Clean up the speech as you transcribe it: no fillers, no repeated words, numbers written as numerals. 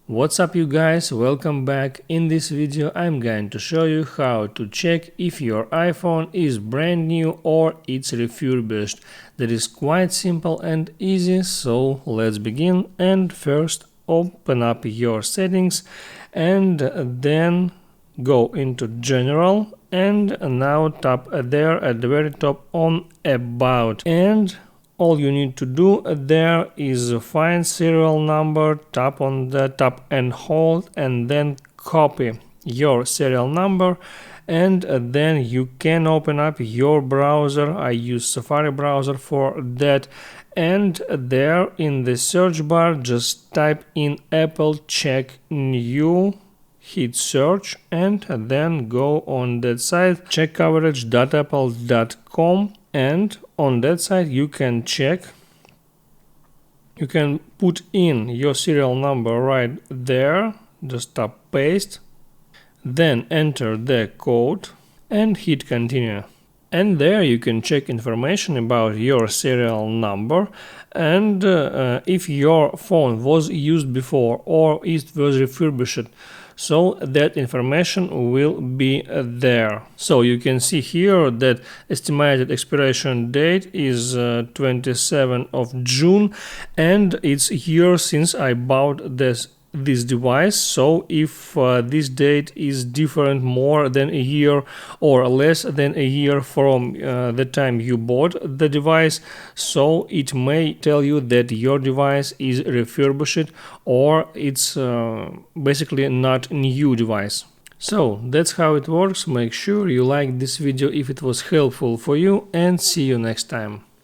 What's up you guys, welcome back. In this video I'm going to show you how to check if your iPhone is brand new or it's refurbished. That is quite simple and easy, so let's begin. And first open up your settings and then go into general and now tap there at the very top on about, and all you need to do there is find serial number, tap on the tap and hold, and then copy your serial number, and then you can open up your browser. I use Safari browser for that, and there in the search bar just type in Apple check new, hit search, and then go on that site checkcoverage.apple.com, and on that side you can check, you can put in your serial number right there, just tap paste, then enter the code and hit continue. And there you can check information about your serial number and if your phone was used before or it was refurbished, so that information will be there. So you can see here that estimated expiration date is 27th of June, and it's a year since I bought this device. So if this date is different more than a year or less than a year from the time you bought the device, so it may tell you that your device is refurbished or it's basically not new device. So that's how it works. Make sure you like this video if it was helpful for you, and see you next time.